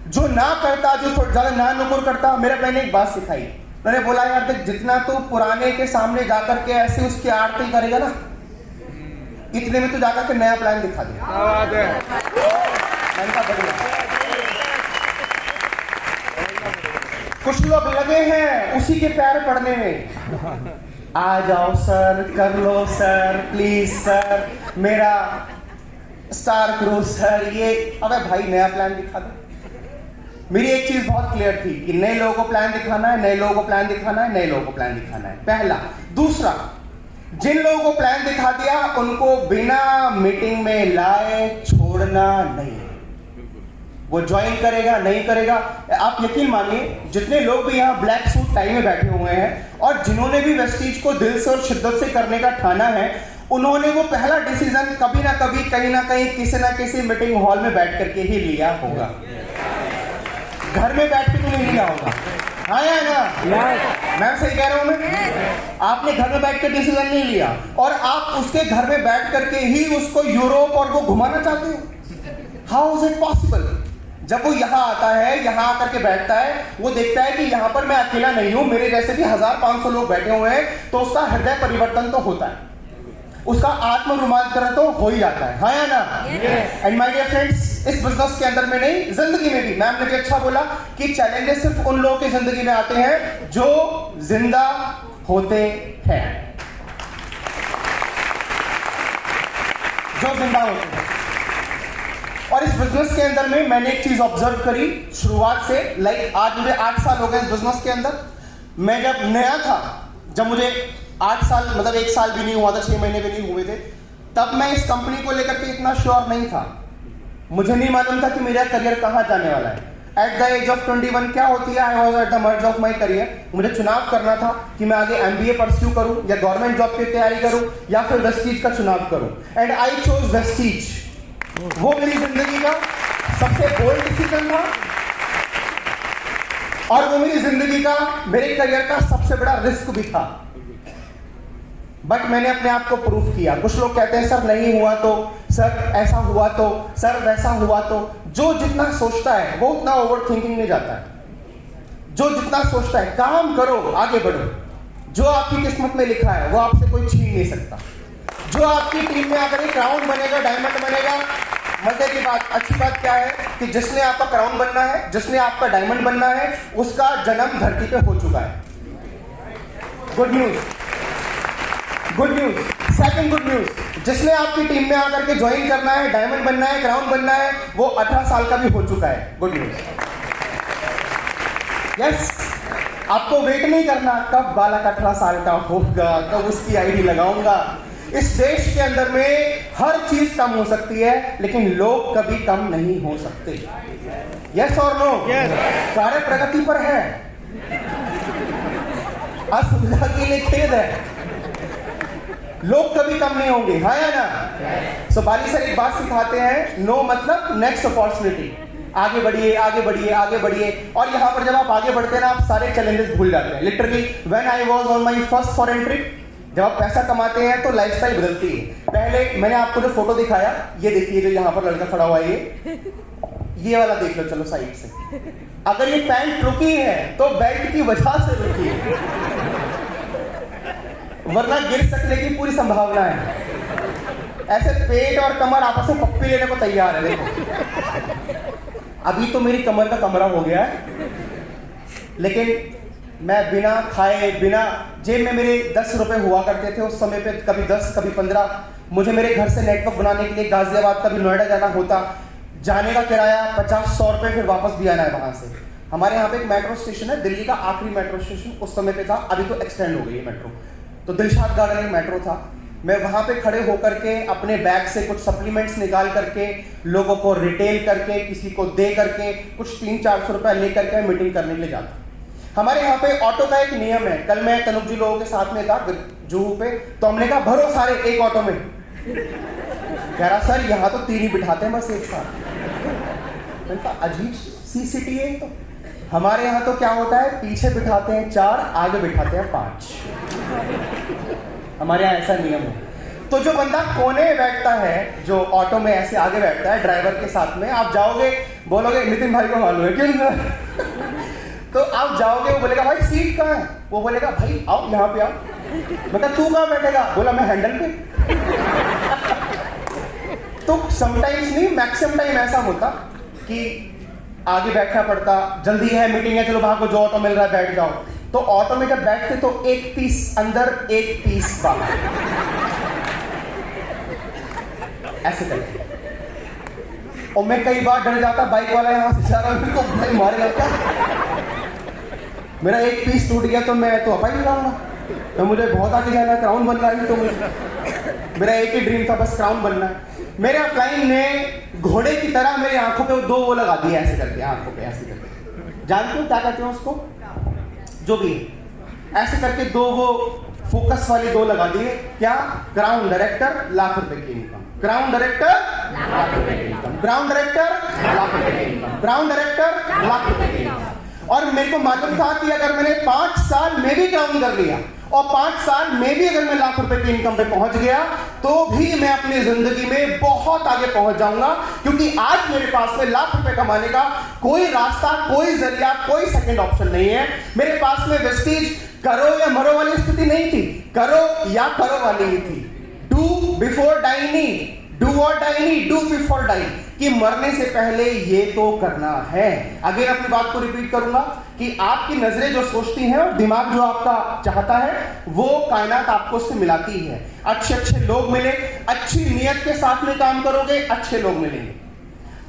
जो ना करता, जो ज्यादा ना नुकुर करता, मेरे मैंने एक बात सिखाई। मैंने बोला यार देख, जितना तू पुराने के सामने जाकर के ऐसे उसकी आरती करेगा ना, इतने में तू जाकर के नया प्लान दिखा दे। मैंने कहा बढ़िया। कुछ लोग लगे हैं उसी के पैर पड़ने में, आ जाओ सर, कर लो सर, प्लीज सर, मेरा स्टार क्रूज सर, ये। अबे भाई नया प्लान दिखा दो। मेरी एक चीज बहुत क्लियर थी कि नए लोगों को प्लान दिखाना है, नए लोगों को प्लान दिखाना है, नए लोगों को प्लान दिखाना है, पहला। दूसरा, जिन लोगों को प्लान दिखा दिया उनको बिना मीटिंग में लाए छोड़ना नहीं। वो ज्वाइन करेगा नहीं करेगा, आप यकीन मानिए जितने लोग भी यहाँ ब्लैक सूट टाई में बैठे हुए हैं और जिन्होंने भी वेस्टीज को दिल से और शिद्दत से करने का ठाना है, उन्होंने वो पहला डिसीजन कभी ना कभी कहीं ना कहीं किसी ना किसी मीटिंग हॉल में बैठ करके ही लिया होगा। घर में बैठ के तो नहीं लिया होगा। हाँ या ना? मैं सही कह रहा हूं मैं? आपने घर में बैठ कर डिसीजन नहीं लिया और आप उसके घर में बैठ करके ही उसको यूरोप और वो घुमाना चाहते हो? How is it possible? जब वो यहाँ आता है, यहाँ आकर के बैठता है, वो देखता है कि यहाँ पर मैं अकेला नहीं हूं, मेरे जैसे भी 1500 लोग बैठे हुए हैं, तो उसका हृदय परिवर्तन तो होता है, उसका आत्म रोमांचन तो हो ही जाता है। हाँ या ना? एंड माय डियर फ्रेंड्स, इस बिजनेस के अंदर में नहीं, जिंदगी में भी मैम ने भी अच्छा बोला कि चैलेंजेस सिर्फ उन लोगों की जिंदगी में आते हैं जो जिंदा होते हैं, जो जिंदा होते हैं। और इस बिजनेस के अंदर में मैंने एक चीज ऑब्जर्व करी शुरुआत से, लाइक आज मुझे 8 साल हो गए इस बिजनेस के अंदर। मैं जब नया था, जब मुझे 8 साल मतलब 1 साल भी नहीं हुआ था, 6 महीने भी नहीं हुए थे, तब मैं इस कंपनी को लेकर के इतना श्योर नहीं था। मुझे नहीं मालूम था कि मेरा करियर कहां जाने वाला है। एट द एज ऑफ 21 क्या होती है, I was at the merge of my career. मुझे चुनाव करना था कि मैं आगे एमबीए परस्यू करूं या गवर्नमेंट जॉब की तैयारी करूं या फिर वेस्टीज का चुनाव करूं। And I chose Vestige. वो मेरी जिंदगी का सबसे बोल्ड डिसीजन था और वो मेरी जिंदगी का, मेरे करियर का सबसे बड़ा रिस्क भी था। बट मैंने अपने आप को प्रूफ किया। कुछ लोग कहते हैं सर नहीं हुआ तो, सर ऐसा हुआ तो, सर वैसा हुआ तो। जो जितना सोचता है वो उतना ओवर थिंकिंग में जाता है। जो जितना सोचता है, काम करो, आगे बढ़ो। जो आपकी किस्मत में लिखा है वो आपसे कोई छीन नहीं सकता। जो आपकी टीम में आकर क्राउन बनेगा, डायमंड बनेगा, मजे की बात, अच्छी बात क्या है कि जिसने आपका क्राउन बनना है, जिसने आपका डायमंड बनना है, उसका जन्म धरती पे हो चुका है। Good news, good news. Second good news, जिसने आपकी टीम में आकर के ज्वाइन करना है, डायमंड बनना है, क्राउन बनना है, वो 18 साल का भी हो चुका है। Good news. यस, आपको वेट नहीं करना कब बालक 18 साल का होगा, कब उसकी आईडी लगाऊंगा। इस देश के अंदर में हर चीज कम हो सकती है, लेकिन लोग कभी कम नहीं हो सकते। यस और नो? कार्य प्रगति पर है, असुविधा के लिए खेद है। लोग कभी कम नहीं होंगे। हाँ या ना? सो बाली सर एक बात सिखाते हैं, नो मतलब नेक्स्ट अपॉर्चुनिटी। आगे बढ़िए, आगे बढ़िए, आगे बढ़िए। और यहाँ पर जब आप आगे बढ़ते हैं ना, आप सारे चैलेंजेस भूल जाते हैं। Literally when I was on my first foreign trip, जब आप पैसा कमाते हैं तो लाइफस्टाइल बदलती है। पहले मैंने आपको जो फोटो दिखाया, ये देखिए, जो यहाँ पर लड़का खड़ा हुआ है, ये वाला देख लो, चलो साइड से। अगर ये पैंट रुकी है तो बेल्ट की वजह से रुकी है, वरना गिर सकने की पूरी संभावना है। ऐसे पेट और कमर आपस में पप्पी लेने को तैयार है। देखो, अभी तो मेरी कमर का कमरा हो गया है, लेकिन मैं बिना खाए, बिना, जेब में मेरे 10 रुपए हुआ करते थे उस समय पे, कभी 10 कभी 15। मुझे मेरे घर से नेटवर्क बनाने के लिए गाजियाबाद कभी नोएडा जाना होता, जाने का किराया 50-100 रुपए, फिर वापस भी आना है वहां से। हमारे यहाँ पे एक मेट्रो स्टेशन है, दिल्ली का आखिरी मेट्रो स्टेशन उस समय पे था, अभी तो एक्सटेंड हो गई है मेट्रो। तो दिलशाद गार्डन एक मेट्रो था। मैं वहां पे खड़े होकर के अपने बैग से कुछ सप्लीमेंट्स निकाल करके, लोगों को रिटेल करके, किसी को दे करके, कुछ 300-400 रुपए लेकर के मीटिंग करने के लिए जाता। हमारे यहाँ पे ऑटो का एक नियम है। कल मैं तनुज जी लोगों के साथ में था जुहू पे, तो हमने कहा भरो सारे एक ऑटो में। कह रहा सर यहाँ तो 3 ही बिठाते हैं बस एक साथ। मैंने कहा अजीब सी सिटी है। तो हमारे यहाँ तो क्या होता है, पीछे बिठाते हैं 4, आगे बिठाते हैं 5। हमारे यहाँ ऐसा नियम है। तो जो बंदा कोने में बैठता है, जो ऑटो में ऐसे आगे बैठता है ड्राइवर के साथ में, आप जाओगे, बोलोगे नितिन भाई को मालूम है क्यों नहीं? तो आप जाओगे, वो बोलेगा भाई सीट कहाँ है, वो बोलेगा भाई आओ यहाँ पे आओ। मैं कहा तू कहाँ बैठेगा, बोला मैं हैंडल पे। तो समटाइम्स नहीं, मैक्सिमम टाइम ऐसा होता कि आगे बैठना पड़ता, जल्दी है, मीटिंग है, चलो भागो, जो ऑटो मिल रहा है बैठ जाओ। तो ऑटो में जब बैठते तो 1 पीस अंदर 1 पीस बाहर, ऐसे करते। और मैं कई बार डर जाता, बाइक वाला यहाँ से जा रहा है, मेरे को मारे लगता, मेरा 1 पीस टूट गया तो मैं तो अपाई लाऊंगा। तो मुझे बहुत आगे जाना है, क्राउन बन रहा है। तो मेरा एक ही ड्रीम था, बस क्राउन बनना है। मेरे अपलाइन ने घोड़े की तरह मेरी आंखों पे 2 वो लगा दिए, ऐसे करके आंखों पे ऐसे करके। जानते हो क्या कहते हैं उसको, जो भी ऐसे करके 2 वो फोकस वाले 2 लगा दिए। क्या, क्राउन डायरेक्टर लाख रुपए की इनकम, क्राउन डायरेक्टर लाख रुपए की इनकम, क्राउन डायरेक्टर लाख रुपए की इनकम, क्राउन डायरेक्टर लाख रुपए की इनकम। और मेरे को मालूम था कि अगर मैंने 5 साल में भी काम कर लिया और 5 साल में भी अगर मैं लाख रुपए की इनकम पे पहुंच गया तो भी मैं अपनी जिंदगी में बहुत आगे पहुंच जाऊंगा, क्योंकि आज मेरे पास में लाख रुपए कमाने का कोई रास्ता, कोई जरिया, कोई सेकंड ऑप्शन नहीं है। मेरे पास में वेस्टीज करो या मरो वाली स्थिति नहीं थी, करो या करो वाली ही थी। डू बिफोर डाई नहीं, डू और डाई नहीं, डू बिफोर डाई, कि मरने से पहले ये तो करना है। अगेन अपनी बात को रिपीट करूंगा कि आपकी नजरें जो सोचती हैं और दिमाग जो आपका चाहता है वो कायनात आपको उससे मिलाती है। अच्छे अच्छे लोग मिले, अच्छी नियत के साथ में काम करोगे अच्छे लोग मिलेंगे,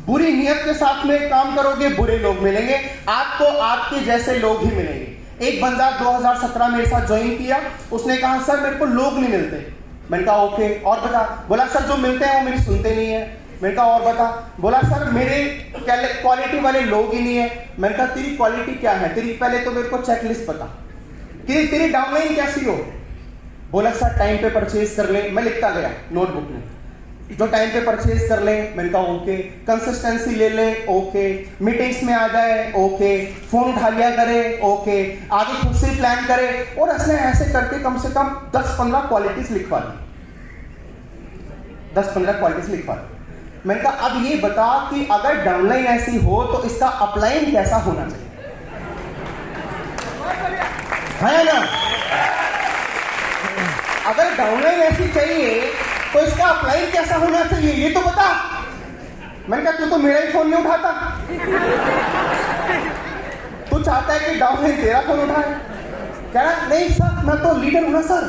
बुरी नियत के साथ में काम करोगे बुरे लोग मिलेंगे, आपको आपके जैसे लोग ही मिलेंगे। एक बंदा 2017 मेरे साथ ज्वाइन किया, उसने कहा सर मेरे को लोग नहीं मिलते। मैंने कहा ओके और बता। बोला सर जो मिलते हैं वो मेरी सुनते नहीं है। मैंने कहा और बता। बोला सर मेरे क्वालिटी वाले लोग ही नहीं है। मैंने कहा तेरी क्वालिटी क्या है, तेरी पहले तो मेरे को चेकलिस्ट बता कि तेरी डाउनलाइन कैसी हो। बोला सर टाइम पे परचेज कर ले। मैं लिखता गया नोटबुक में, जो टाइम पे परचेज कर ले। मैंने कहा ओके। कंसिस्टेंसी ले ले, ओके। मीटिंग्स में आ जाए, ओके। फोन उठा लिया करे, ओके। आगे खुद से प्लान करे। और उसने ऐसे करके कम से कम 10-15 क्वालिटीज लिखवा दी, 10-15 क्वालिटीज लिखवा दी। मैंने कहा अब ये बता कि अगर डाउनलाइन ऐसी हो तो इसका अपलाइन कैसा होना चाहिए, है ना? अगर डाउनलाइन ऐसी चाहिए तो इसका अपलाइन कैसा होना चाहिए ये तो बता। मैंने कहा तू तो मेरा ही फोन नहीं उठाता, तू चाहता है कि डाउनलाइन तेरा फोन उठाए। कह रहा नहीं सर मैं तो लीडर हूं ना सर।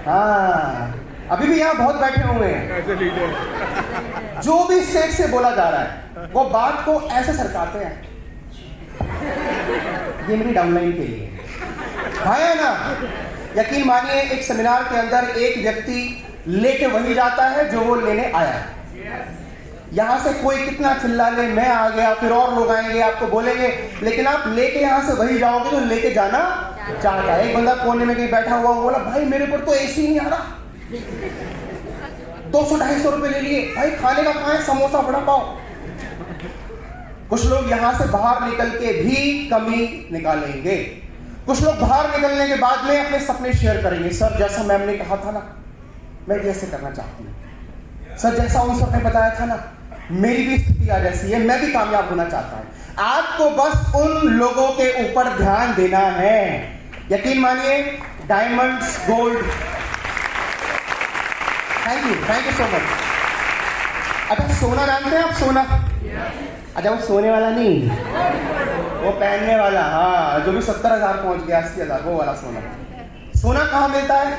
हाँ अभी भी यहां बहुत बैठे हुए हैं, जो भी स्टेज से बोला जा रहा है वो बात को ऐसे सरकाते हैं, ये मेरी डाउनलाइन के लिए है ना। यकीन मानिए एक सेमिनार के अंदर एक व्यक्ति लेके वही जाता है जो वो लेने आया है। यहां से कोई कितना चिल्ला ले मैं आ गया, फिर और लोग आएंगे आपको बोलेंगे, लेकिन आप लेके यहां से वही जाओगे जो लेके जाना चाहता है। एक बंदा कोने में कहीं बैठा हुआ बोला भाई मेरे पर तो एसी नहीं आ रहा, 200-250 रुपए ले लिए, भाई खाने का कहां है, समोसा वड़ा पाव। कुछ लोग यहां से बाहर निकल के भी कमी निकालेंगे, कुछ लोग बाहर निकलने के बाद में अपने सपने शेयर करेंगे। सर जैसा मैम ने कहा था ना मैं जैसे करना चाहती हूँ, सर जैसा उन सबने बताया था ना मेरी भी स्थिति आज ऐसी है, मैं भी कामयाब होना चाहता हूं। आपको बस उन लोगों के ऊपर ध्यान देना है। यकीन मानिए diamonds gold, thank you so much. अच्छा सोना जानते हैं आप? सोना अच्छा वो सोने वाला नहीं, वो पहनने वाला, हाँ जो भी 70,000 पहुंच गया, 80,000, वो वाला सोना। सोना कहां मिलता है?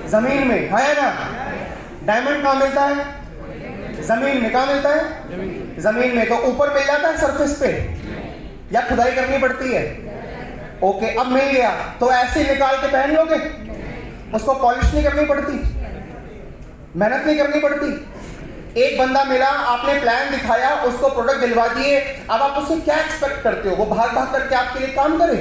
जमीन में, है ना। डायमंड कहां मिलता है? जमीन में। कहां मिलता है? जमीन में। तो ऊपर मिल जाता है सरफेस पे या खुदाई करनी पड़ती है? ओके अब मिल गया तो ऐसे निकाल के पहन लोगे, उसको पॉलिश नहीं करनी पड़ती, मेहनत नहीं करनी पड़ती। एक बंदा मिला, आपने प्लान दिखाया, उसको प्रोडक्ट दिलवा दिए, अब आप उससे क्या एक्सपेक्ट करते हो? वो भाग भाग करके आपके लिए काम करे?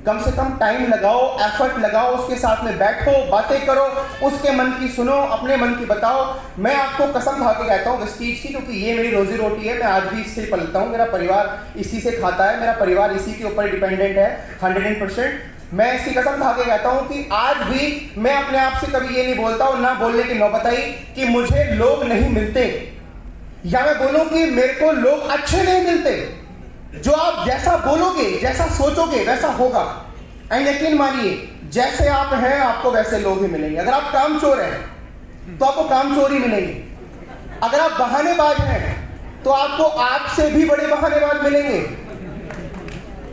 कम से कम टाइम लगाओ, एफर्ट लगाओ, उसके साथ में बैठो, बातें करो, उसके मन की सुनो, अपने मन की बताओ। मैं आपको कसम खा के कहता हूँ इस चीज की, क्योंकि ये मेरी रोजी रोटी है, मैं आज भी इससे पलता हूँ, मेरा परिवार इसी से खाता है, मेरा परिवार इसी के ऊपर डिपेंडेंट है 100%। मैं इसकी कसम खा के कहता हूं कि आज भी मैं अपने आप से कभी ये नहीं बोलता हूं, ना बोलने की नौबत आई कि मुझे लोग नहीं मिलते, या मैं बोलूं कि मेरे को लोग अच्छे नहीं मिलते। जो आप जैसा बोलोगे, जैसा सोचोगे वैसा होगा। एंड यकीन मानिए जैसे आप हैं आपको वैसे लोग ही मिलेंगे। अगर आप कामचोर हैं तो आपको कामचोर ही मिलेंगे, अगर आप बहानेबाज हैं तो आपको आपसे भी बड़े बहानेबाज मिलेंगे,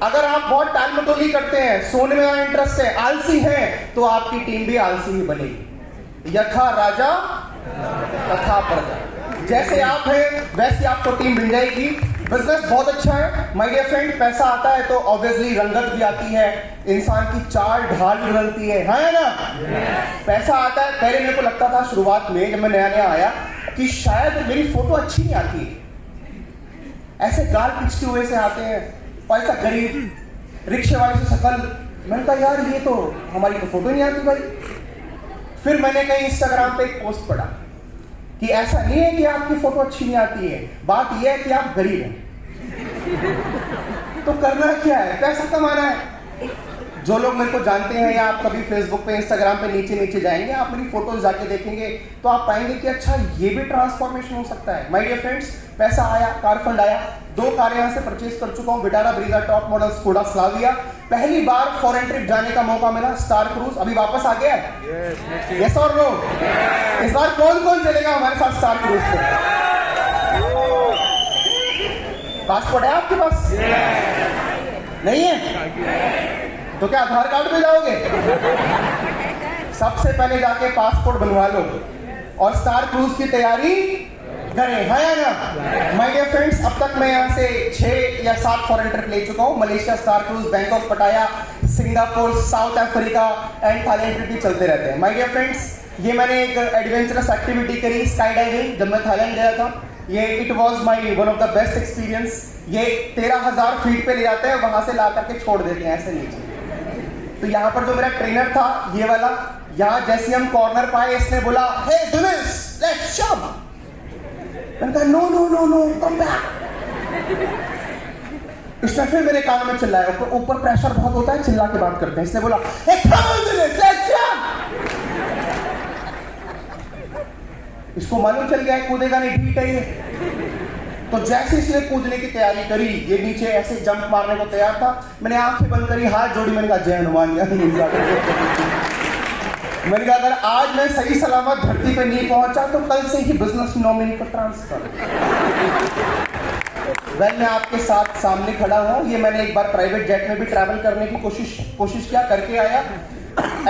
अगर आप बहुत टाल मटोली करते हैं, सोने में इंटरेस्ट है, आलसी हैं, तो आपकी टीम भी आलसी ही बनेगी। यथा राजा तथा प्रजा, जैसे आप हैं वैसे आपको टीम मिल जाएगी। बिजनेस बहुत अच्छा है माय डियर फ्रेंड, पैसा आता है तो ऑब्वियसली रंगत भी आती है, इंसान की चाल ढाल भी बनती है ना। पैसा आता है, पहले मेरे को लगता था शुरुआत में जब मैं नया नया आया कि शायद मेरी फोटो अच्छी नहीं आती, ऐसे गाल पिचके हुए से आते हैं, पैसा गरीब, रिक्शे वाले से शकल। मैंने कहा यार ये तो हमारी तो फोटो नहीं आती भाई। फिर मैंने कहीं इंस्टाग्राम पे एक पोस्ट पढ़ा कि ऐसा नहीं है कि आपकी फोटो अच्छी नहीं आती है, बात यह है कि आप गरीब हैं। तो करना क्या है, पैसा कमाना है। जो लोग मेरे को जानते हैं या आप कभी फेसबुक पे इंस्टाग्राम पे नीचे नीचे जाएंगे, आप मेरी फोटोज जाके देखेंगे तो आप पाएंगे कि अच्छा ये भी ट्रांसफॉर्मेशन हो सकता है। माय डियर फ्रेंड्स, पैसा आया, कार फंड आया, 2 कार यहाँ से परचेज कर चुका हूँ, Vitara Brezza top model Skoda Slavia. पहली बार फॉरेन ट्रिप जाने का मौका मिला, स्टार क्रूज अभी वापस आ गया है। यस और नो? इस बार कौन कौन चलेगा हमारे साथ स्टार क्रूज पे? पासपोर्ट है आपके पास? नहीं है तो क्या आधार कार्ड पे जाओगे? सबसे पहले जाके पासपोर्ट बनवा लो और स्टार क्रूज की तैयारी करें, है या ना? माय डियर फ्रेंड्स, अब तक मैं यहाँ से 6 या 7 फॉरेन ट्रिप ले चुका हूँ। मलेशिया स्टार क्रूज, बैंकॉक, पटाया, Singapore, south Africa and Thailand trip भी चलते रहते हैं। माय डियर फ्रेंड्स, ये मैंने एक एडवेंचरस एक्टिविटी करी, स्काई डाइविंग, जब मैं थाईलैंड गया था। ये it was my one of the best experience. ये 13,000 फीट पे ले जाते हैं, वहां से ला करके छोड़ देते हैं ऐसे नीचे। तो यहाँ पर जो मेरा ट्रेनर था ये वाला, यहाँ जैसे हम कॉर्नर पाए, इसने बोला हे दिनेश लेट्स जंप। मैंने कहा no no no no come back. इसने फिर मेरे कान में चिल्लाया, ऊपर प्रेशर बहुत होता है, चिल्ला के बात करते हैं। इसने बोला hey come on Dinesh let's jump. इसको मालूम चल गया है कूदेगा नहीं, ठीक है ये। तो जैसे इसने कूदने की तैयारी करी, ये नीचे ऐसे जंप मारने को तैयार था, मैंने आंखें बंद करी, हाथ जोड़ी, मैंने कहा जय हनुमान। मैंने कहा अगर आज मैं सही सलामत धरती पे नहीं पहुंचा तो कल से ही बिजनेस नॉमिनी को ट्रांसफर। मैं आपके साथ सामने खड़ा हूं। ये मैंने एक बार प्राइवेट जेट में भी ट्रैवल करने की कोशिश किया, करके आया।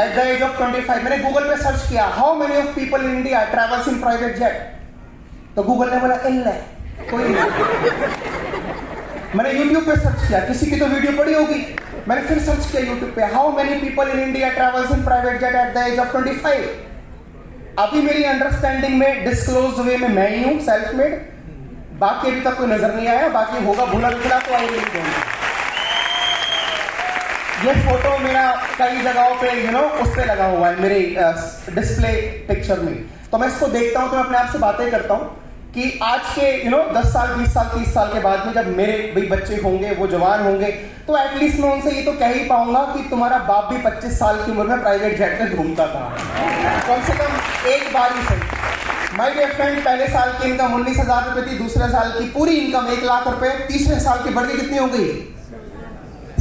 एट द एज ऑफ 25 मैंने गूगल पे सर्च किया how many of people in India travels in private jet, तो गूगल ने बोला इल्ले कोई नहीं। मैंने YouTube पे सर्च किया, किसी की तो वीडियो पड़ी होगी, मैंने फिर सर्च किया YouTube पे how many people in India travels in private jet at the age of 25। अभी मेरी अंडरस्टैंडिंग में डिस्क्लोज्ड वे में मैं ही हूं, सेल्फ मेड। बाकी अभी तक कोई नजर नहीं आया, बाकी होगा भूला निकला तो आई नहीं दूंगा। ये फोटो मेरा कई जगहों पे उस पे लगा हुआ है मेरे डिस्प्ले पिक्चर में। तो मैं इसको देखता हूं तो मैं अपने आप से बातें करता हूं कि आज के 10 साल 20 साल 30 साल के बाद में जब मेरे भी बच्चे होंगे, वो जवान होंगे, तो एटलीस्ट मैं उनसे ये तो कह ही पाऊंगा कि तुम्हारा बाप भी 25 साल की उम्र में प्राइवेट जेट में घूमता था, कम से कम एक बार ही सही। माय डियर फ्रेंड, पहले साल की इनकम 19,000 रुपए थी, दूसरे साल की पूरी इनकम 1 लाख रुपए, तीसरे साल की बढ़ के कितनी हो गई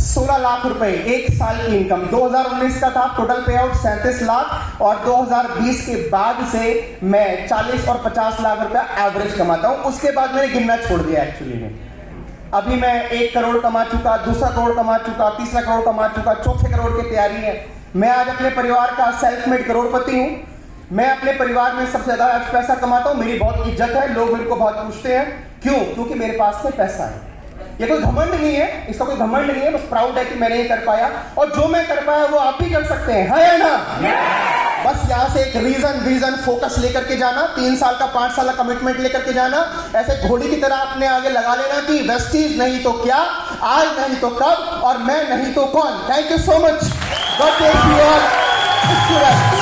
16 लाख रुपए, एक साल की इनकम। 2019 का था टोटल पे आउट 37 लाख और 2020 के बाद से मैं 40 और 50 लाख रुपया एवरेज कमाता हूं। उसके बाद मैंने गिनना छोड़ दिया एक्चुअली में। अभी मैं 1 करोड़ कमा चुका, दूसरा करोड़ कमा चुका, तीसरा करोड़ कमा चुका, चौथे करोड़ की तैयारी है। मैं आज अपने परिवार का सेल्फ मेड करोड़पति हूं। मैं अपने परिवार में सबसे ज्यादा आज पैसा कमाता हूं, मेरी बहुत इज्जत है, लोग मेरे को बहुत पूछते हैं क्यों, क्योंकि मेरे पास में पैसा है। ये कोई घमंड नहीं है, इसका कोई घमंड नहीं है, बस प्राउड है कि मैंने ये कर पाया, और जो मैं कर पाया वो आप भी कर सकते हैं, है ना? बस यहाँ से एक रीजन फोकस लेकर के जाना, 3 साल का 5 साल का कमिटमेंट लेकर के जाना, ऐसे घोड़ी की तरह अपने आगे लगा लेना कि वेस्टीज नहीं तो क्या, आज नहीं तो कब, और मैं नहीं तो कौन। Thank you so much, God bless you all.